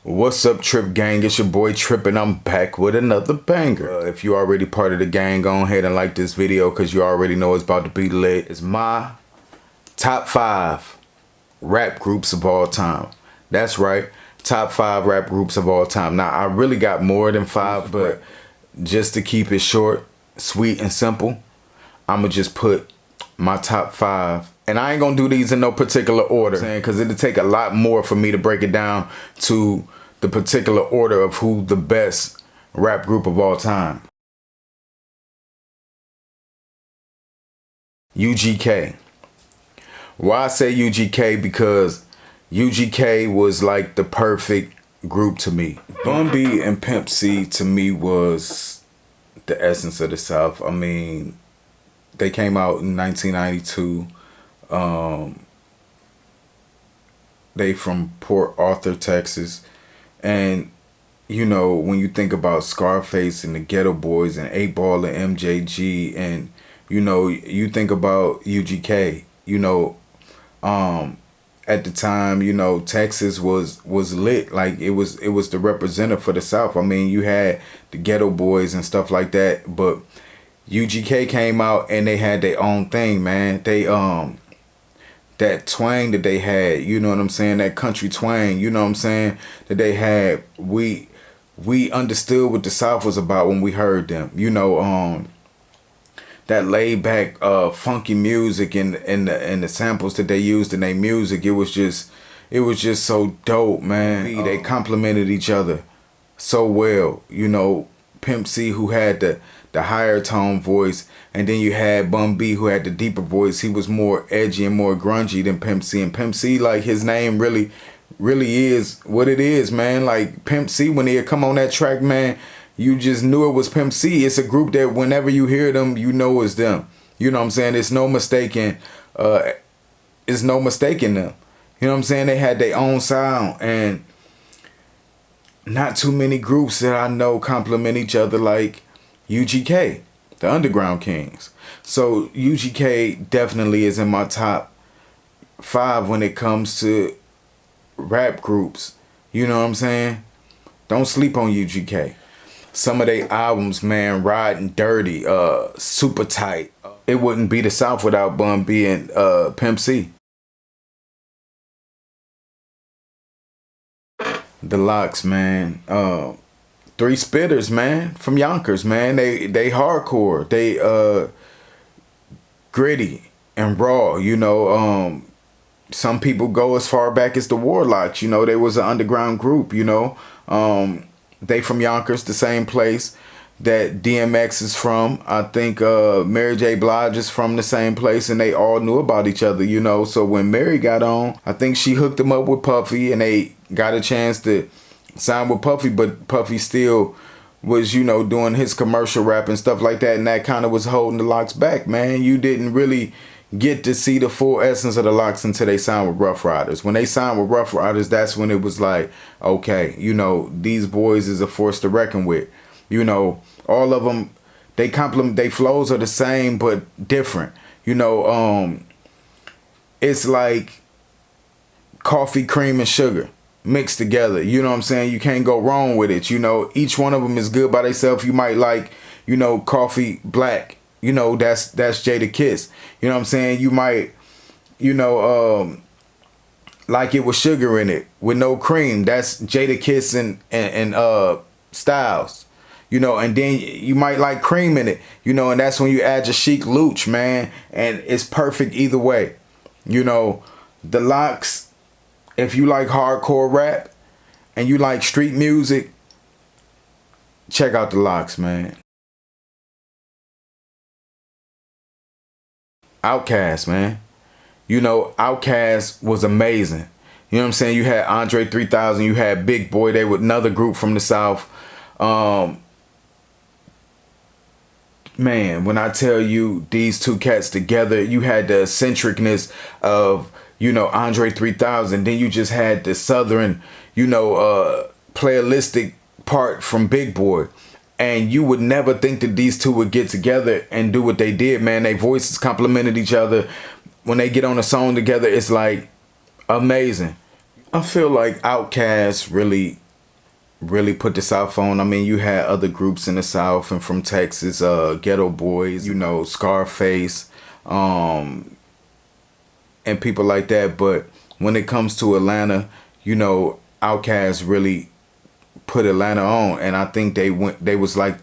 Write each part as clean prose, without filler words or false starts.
What's up, Tripp gang? It's your boy Tripp, and I'm back with another banger. If you're already part of the gang, go ahead and like this video because you already know it's about to be lit. It's my top 5 rap groups of all time. That's right, top 5 rap groups of all time. Now, I really got more than 5, but just to keep it short, sweet, and simple, I'm going to just put my top 5. And I ain't going to do these in no particular order, because it'll take a lot more for me to break it down to the particular order of who the best rap group of all time. UGK. Why I say UGK? Because UGK was like the perfect group to me. Bun B and Pimp C to me was the essence of the South. I mean, they came out in 1992. They from Port Arthur, Texas. And, you know, when you think about Scarface and the Ghetto Boys and 8 Ball and MJG, and, you know, you think about UGK, you know, at the time, you know, Texas was lit. Like, it was the representative for the South. I mean, you had the Ghetto Boys and stuff like that, but UGK came out and they had their own thing, man. They that twang that they had, you know what I'm saying, that country twang, you know what I'm saying, that they had, we understood what the South was about when we heard them. You know, that laid back funky music and the samples that they used in their music, it was just so dope, man. They complemented each other so well. You know, Pimp C, who had the higher tone voice, and then you had Bun B, who had the deeper voice. He was more edgy and more grungy than Pimp C. And Pimp C, like, his name really is what it is, man. Like, Pimp C, when he come on that track, man, you just knew it was Pimp C. It's a group that whenever you hear them, you know it's them. You know what I'm saying? It's no mistaking. It's no mistaking them. You know what I'm saying? They had their own sound, and not too many groups that I know complement each other like UGK, the Underground Kings. So UGK definitely is in my top 5 when it comes to rap groups. You know what I'm saying? Don't sleep on UGK. Some of their albums, man, Riding Dirty, Super Tight. It wouldn't be the South without Bun B and Pimp C. The Lox, man. 3 spitters, man, from Yonkers, man. They hardcore. They gritty and raw, you know. Some people go as far back as the Warlocks, you know. They was an underground group, you know. They from Yonkers, the same place that DMX is from. I think Mary J. Blige is from the same place, and they all knew about each other, you know. So when Mary got on, I think she hooked him up with Puffy, and they got a chance to sign with Puffy, but Puffy still was, you know, doing his commercial rap and stuff like that, and that kind of was holding the Lox back, man. You didn't really get to see the full essence of the Lox until they signed with Rough Riders. When they signed with Rough Riders, that's when it was like, okay, you know, these boys is a force to reckon with. You know, all of them, they complement, they flows are the same but different. You know, it's like coffee, cream, and sugar mixed together. You know what I'm saying? You can't go wrong with it. You know, each one of them is good by themselves. You might like, you know, Coffee Black. You know, that's Jada Kiss. You know what I'm saying? You might, you know, like it with sugar in it with no cream. That's Jada Kiss and Styles. You know, and then you might like cream in it. You know, and that's when you add your Chic Luch, man. And it's perfect either way. You know, the Lox, if you like hardcore rap and you like street music, check out the Lox, man. Outkast, man. You know, Outkast was amazing. You know what I'm saying? You had Andre 3000, you had Big Boy. They were another group from the South. Man, when I tell you these two cats together, you had the eccentricness of, you know, Andre 3000. Then you just had the Southern, you know, playalistic part from Big Boy. And you would never think that these two would get together and do what they did, man. Their voices complemented each other. When they get on a song together, it's like amazing. I feel like Outkast really really put the South on. I mean, you had other groups in the South and from Texas, Ghetto Boys, you know, Scarface, um, and people like that. But when it comes to Atlanta, you know, Outkast really put Atlanta on, and I think they was like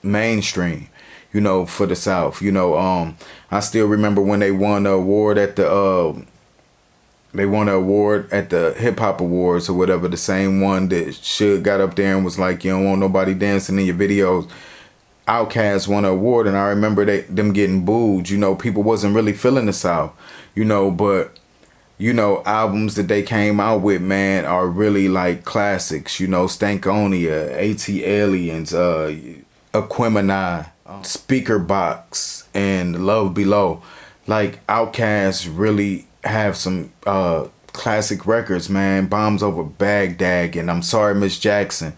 mainstream, you know, for the South. You know, I still remember when they won the award at the Hip Hop Awards or whatever, the same one that Suge got up there and was like, you don't want nobody dancing in your videos. Outkast won an award, and I remember them getting booed. You know, people wasn't really feeling the South, you know, but you know, albums that they came out with, man, are really like classics. You know, Stankonia, AT Aliens, Aquemini, Speaker Box, and Love Below. Like Outkast really have some classic records, man. Bombs Over Baghdad and I'm Sorry Miss Jackson.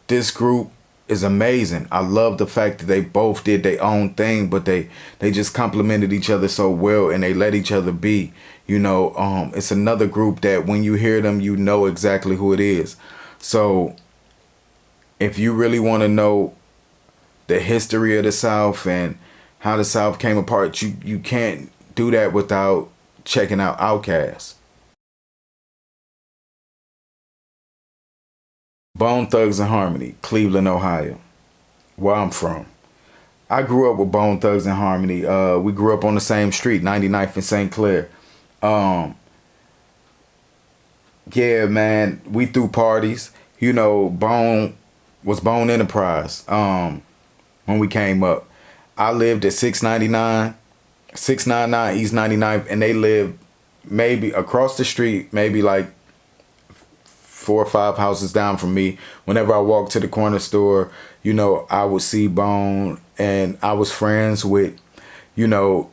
This group is amazing. I love the fact that they both did their own thing, but they just complemented each other so well, and they let each other be. You know, it's another group that when you hear them, you know exactly who it is. So if you really want to know the history of the South and how the South came apart, you can't do that without checking out Outkast. Bone Thugs and Harmony, Cleveland, Ohio, where I'm from. I grew up with Bone Thugs and Harmony. We grew up on the same street, 99th and St. Clair. Um, yeah, man, we threw parties. You know, Bone was Bone Enterprise when we came up. I lived at 699 East 99th, and they lived maybe across the street, maybe like 4 or 5 houses down from me. Whenever I walked to the corner store, you know, I would see Bone, and I was friends with, you know,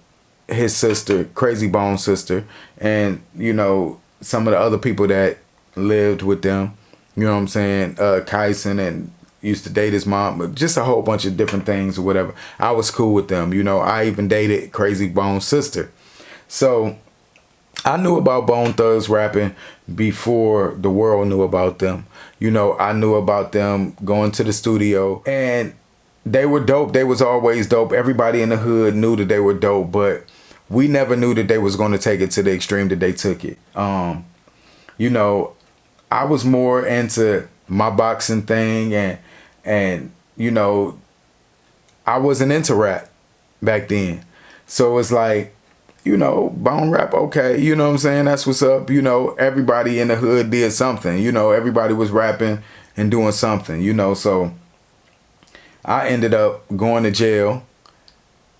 his sister, Crazy Bone's sister, and, you know, some of the other people that lived with them. You know what I'm saying? Kyson, and used to date his mom, but just a whole bunch of different things or whatever. I was cool with them. You know, I even dated Crazy Bone's sister. So I knew about Bone Thugs rapping before the world knew about them. You know, I knew about them going to the studio, and they were dope. They was always dope. Everybody in the hood knew that they were dope, but we never knew that they was going to take it to the extreme that they took it. You know, I was more into my boxing thing, and you know, I wasn't into rap back then. So it's like, you know, Bone rap, okay, you know what I'm saying? That's what's up. You know, everybody in the hood did something. You know, everybody was rapping and doing something, you know. So I ended up going to jail.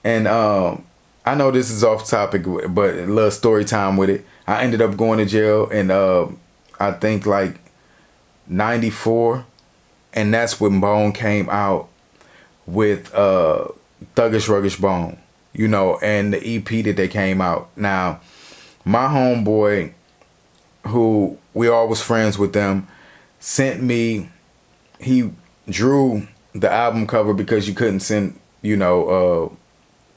And I know this is off topic, but a little story time with it. I ended up going to jail in, I think, like 94. And that's when Bone came out with Thuggish Ruggish Bone, you know, and the EP that they came out. Now, my homeboy, who we all was friends with them, sent me, he drew the album cover because you couldn't send, you know,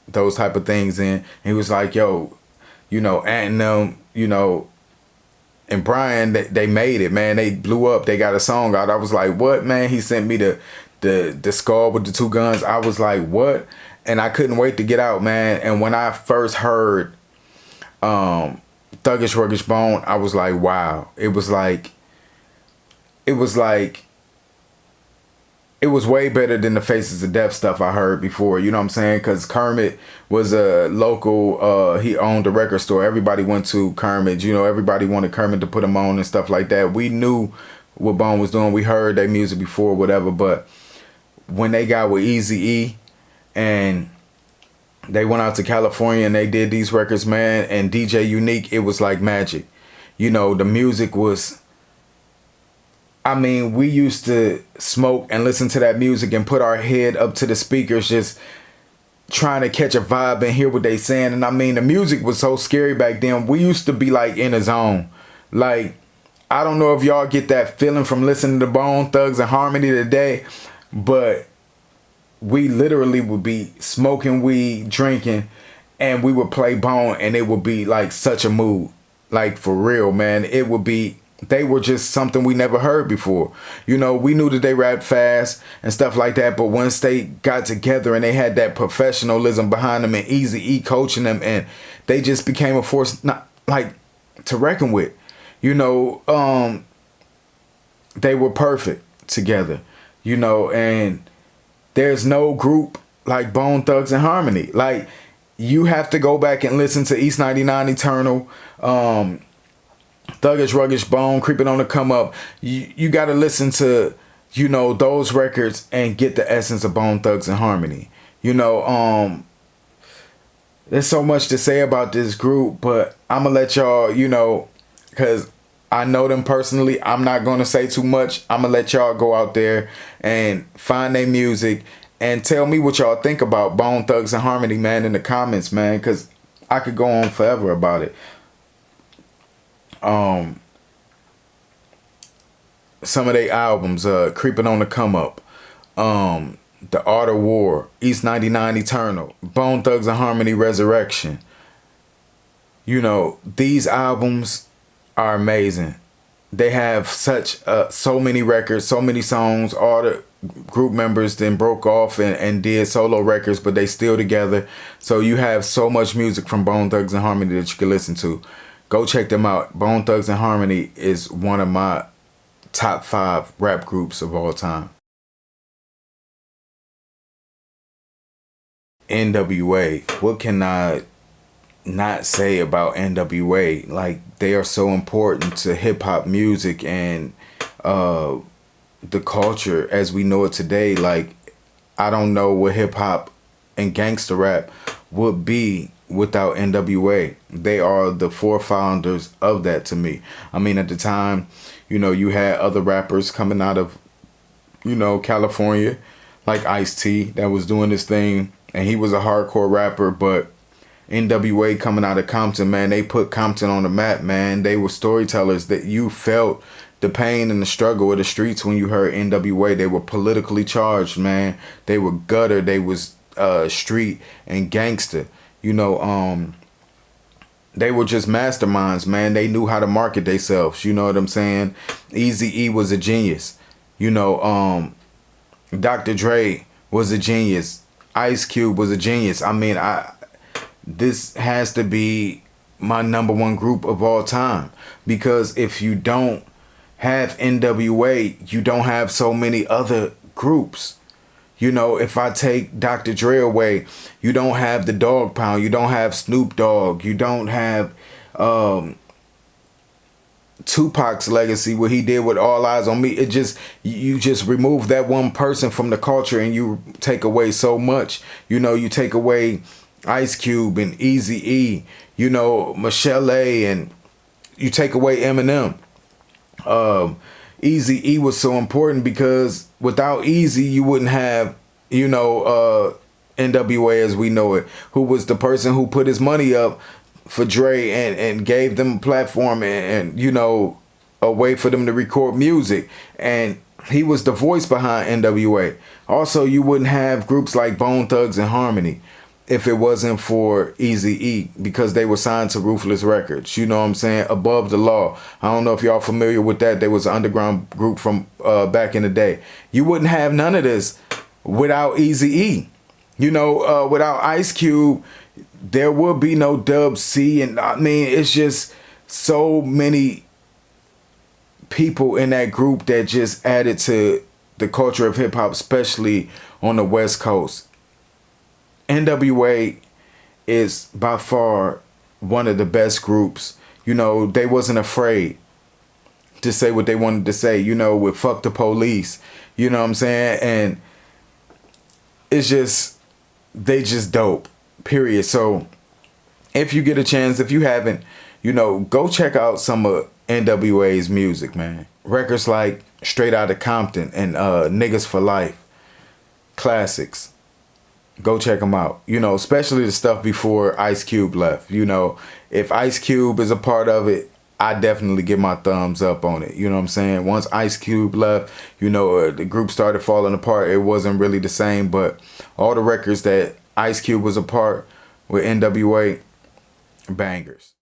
those type of things in. And he was like, yo, you know, and them, you know, and Brian, they made it, man. They blew up. They got a song out. I was like, what, man? He sent me the skull with the two guns. I was like, what? And I couldn't wait to get out, man. And when I first heard Thuggish Ruggish Bone, I was like, wow. It was way better than the Faces of Death stuff I heard before, you know what I'm saying? Because Kermit was a local, he owned a record store. Everybody went to Kermit, you know, everybody wanted Kermit to put him on and stuff like that. We knew what Bone was doing. We heard their music before, whatever. But when they got with Eazy-E and they went out to California and they did these records, man, and DJ Unique, it was like magic. You know, the music was, I mean, we used to smoke and listen to that music and put our head up to the speakers just trying to catch a vibe and hear what they saying. And I mean, the music was so scary back then. We used to be like in a zone. Like, I don't know if y'all get that feeling from listening to Bone Thugs and Harmony today, but we literally would be smoking weed, drinking, and we would play Bone, and it would be like such a mood. Like, for real, man. It would be they were just something we never heard before. You know, we knew that they rapped fast and stuff like that, but once they got together and they had that professionalism behind them and Eazy-E coaching them, and they just became a force not like to reckon with. You know, they were perfect together. You know, and there's no group like Bone Thugs and Harmony. Like, you have to go back and listen to East 99 Eternal, Thuggish Ruggish Bone, Creeping on the Come Up. You got to listen to, you know, those records and get the essence of Bone Thugs and Harmony. You know, there's so much to say about this group, but I'm going to let y'all, you know, because I know them personally. I'm not going to say too much. I'm going to let y'all go out there and find their music and tell me what y'all think about Bone Thugs and Harmony, man, in the comments, man, because I could go on forever about it. Some of their albums, Creeping on the Come Up, The Art of War, East 99 Eternal, Bone Thugs and Harmony Resurrection. You know, these albums are amazing. They have such so many records, so many songs. All the group members then broke off and did solo records, but they still together. So you have so much music from Bone Thugs and Harmony that you can listen to. Go check them out. Bone Thugs and Harmony is one of my top 5 rap groups of all time. NWA. What can I not say about NWA? Like, they are so important to hip-hop music and the culture as we know it today. Like, I don't know what hip-hop and gangster rap would be without NWA. They are the forefounders of that to me. I mean, at the time, you know, you had other rappers coming out of, you know, California, like Ice-T, that was doing this thing, and he was a hardcore rapper, but NWA coming out of Compton, man, they put Compton on the map, man. They were storytellers. That you felt the pain and the struggle of the streets when you heard NWA. They were politically charged, man. They were gutter. They was street and gangster. You know, they were just masterminds, man. They knew how to market themselves. You know what I'm saying? Eazy-E was a genius. You know, Dr. Dre was a genius. Ice Cube was a genius. I mean, this has to be my #1 group of all time, because if you don't have NWA, you don't have so many other groups. You know, if I take Dr. Dre away, you don't have the Dog Pound, you don't have Snoop Dogg, you don't have Tupac's legacy, what he did with All Eyes on Me. It just, you just remove that one person from the culture and you take away so much. You know, you take away Ice Cube and Eazy-E, you know, Michelle A, and you take away Eminem. Eazy-E was so important because without Eazy, you wouldn't have, you know, NWA as we know it, who was the person who put his money up for Dre and gave them a platform and, you know, a way for them to record music. And he was the voice behind NWA. Also, you wouldn't have groups like Bone Thugs and Harmony if it wasn't for Eazy-E, because they were signed to Ruthless Records. You know what I'm saying? Above the Law. I don't know if y'all familiar with that. There was an underground group from back in the day. You wouldn't have none of this without Eazy-E. You know, without Ice Cube, there would be no Dub C. And I mean, it's just so many people in that group that just added to the culture of hip hop, especially on the West Coast. NWA is by far one of the best groups. You know, they wasn't afraid to say what they wanted to say, you know, with Fuck the Police. You know what I'm saying? And it's just, they just dope, period. So if you get a chance, if you haven't, you know, go check out some of NWA's music, man. Records like Straight Outta Compton and Niggas for Life. Classics. Go check them out. You know, especially the stuff before Ice Cube left. You know, if Ice Cube is a part of it, I definitely give my thumbs up on it. You know what I'm saying? Once Ice Cube left, you know, the group started falling apart. It wasn't really the same, but all the records that Ice Cube was a part with NWA, bangers.